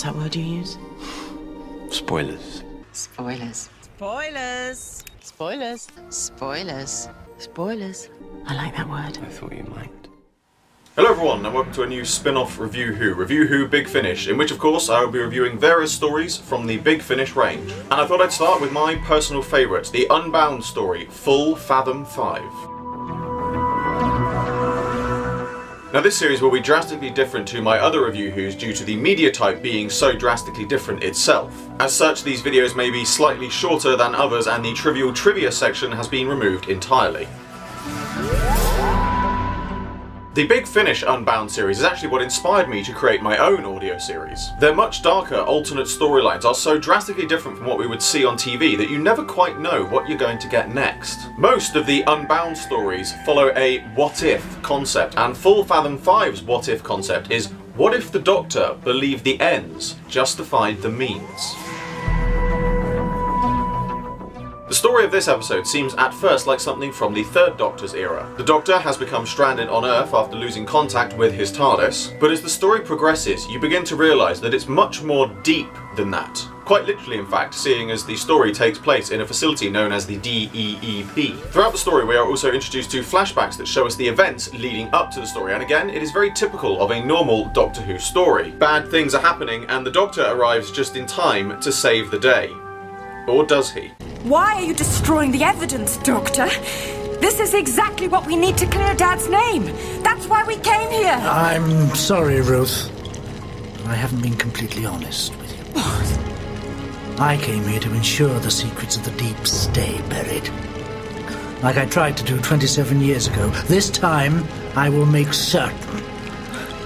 What's that word you use? Spoilers. Spoilers. Spoilers. Spoilers. Spoilers. Spoilers. I like that word. I thought you might. Hello everyone, and welcome to a new spin-off Review Who Big Finish, in which of course I will be reviewing various stories from the Big Finish range. And I thought I'd start with my personal favourite, the Unbound story, Full Fathom 5. Now this series will be drastically different to my other Review Who's due to the media type being so drastically different itself. As such, these videos may be slightly shorter than others and the trivial trivia section has been removed entirely. The Big Finish Unbound series is actually what inspired me to create my own audio series. Their much darker alternate storylines are so drastically different from what we would see on TV that you never quite know what you're going to get next. Most of the Unbound stories follow a what-if concept, and Full Fathom 5's what-if concept is, what if the Doctor believed the ends justified the means? The story of this episode seems at first like something from the Third Doctor's era. The Doctor has become stranded on Earth after losing contact with his TARDIS, but as the story progresses, you begin to realise that it's much more deep than that. Quite literally, in fact, seeing as the story takes place in a facility known as the DEEP. Throughout the story, we are also introduced to flashbacks that show us the events leading up to the story, and again, it is very typical of a normal Doctor Who story. Bad things are happening, and the Doctor arrives just in time to save the day. Or does he? Why are you destroying the evidence, Doctor? This is exactly what we need to clear Dad's name. That's why we came here. I'm sorry, Ruth. I haven't been completely honest with you. I came here to ensure the secrets of the deep stay buried. Like I tried to do 27 years ago. This time, I will make certain,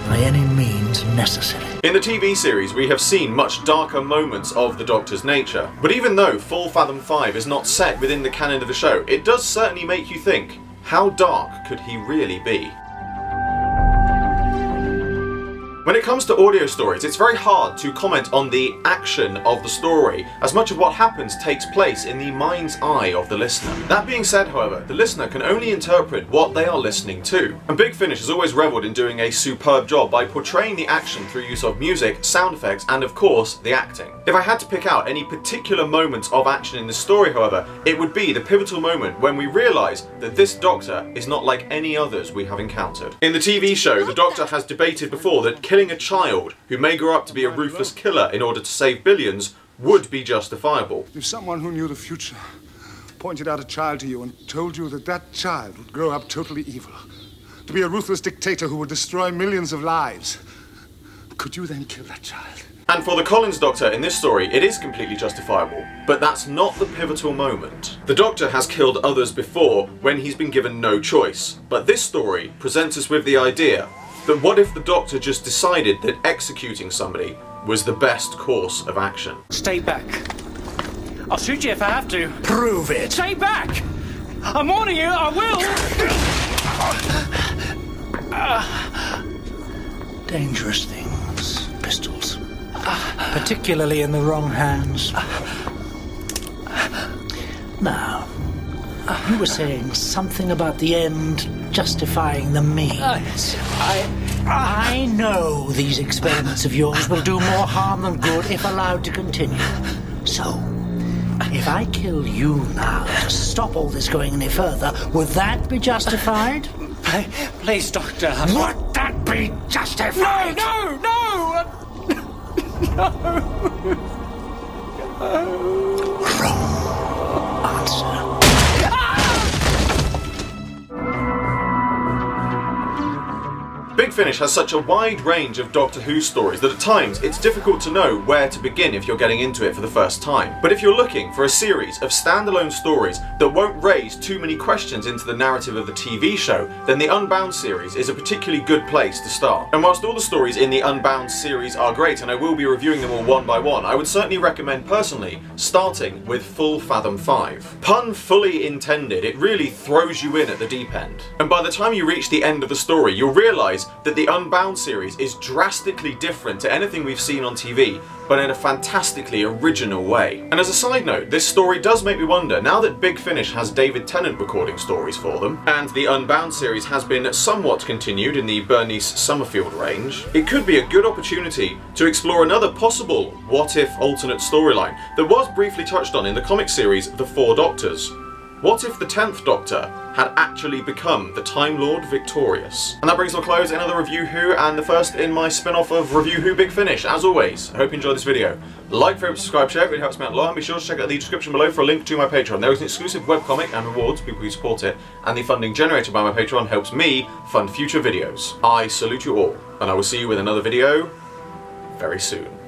by any means necessary. In the TV series, we have seen much darker moments of the Doctor's nature, but even though Full Fathom 5 is not set within the canon of the show, it does certainly make you think, how dark could he really be? When it comes to audio stories, it's very hard to comment on the action of the story, as much of what happens takes place in the mind's eye of the listener. That being said, however, the listener can only interpret what they are listening to. And Big Finish has always revelled in doing a superb job by portraying the action through use of music, sound effects, and of course, the acting. If I had to pick out any particular moments of action in the story, however, it would be the pivotal moment when we realise that this Doctor is not like any others we have encountered. In the TV show, the Doctor has debated before that killing a child who may grow up to be a ruthless killer in order to save billions would be justifiable. If someone who knew the future pointed out a child to you and told you that that child would grow up totally evil, to be a ruthless dictator who would destroy millions of lives, could you then kill that child? And for the Collins Doctor in this story, it is completely justifiable, but that's not the pivotal moment. The Doctor has killed others before when he's been given no choice, but this story presents us with the idea that what if the Doctor just decided that executing somebody was the best course of action? Stay back. I'll shoot you if I have to. Prove it. Stay back! I'm warning you, I will! Dangerous things, pistols. Particularly in the wrong hands. Now, you were saying something about the end justifying the means. I know these experiments of yours will do more harm than good if allowed to continue. So, if I kill you now to stop all this going any further, would that be justified? Please, Doctor. Would that be justified? No! Wrong answer. Big Finish has such a wide range of Doctor Who stories that at times it's difficult to know where to begin if you're getting into it for the first time. But if you're looking for a series of standalone stories that won't raise too many questions into the narrative of the TV show, then the Unbound series is a particularly good place to start. And whilst all the stories in the Unbound series are great, and I will be reviewing them all one by one, I would certainly recommend personally starting with Full Fathom 5. Pun fully intended, it really throws you in at the deep end. And by the time you reach the end of the story, you'll realise that the Unbound series is drastically different to anything we've seen on TV, but in a fantastically original way. And as a side note, this story does make me wonder, now that Big Finish has David Tennant recording stories for them, and the Unbound series has been somewhat continued in the Bernice Summerfield range, it could be a good opportunity to explore another possible what-if alternate storyline that was briefly touched on in the comic series The Four Doctors. What if the 10th Doctor had actually become the Time Lord Victorious? And that brings to a close another Review Who, and the first in my spin-off of Review Who Big Finish. As always, I hope you enjoyed this video. Like, favorite, subscribe, share, it really helps me out a lot, and be sure to check out the description below for a link to my Patreon. There is an exclusive webcomic and rewards for people who support it, and the funding generated by my Patreon helps me fund future videos. I salute you all, and I will see you with another video very soon.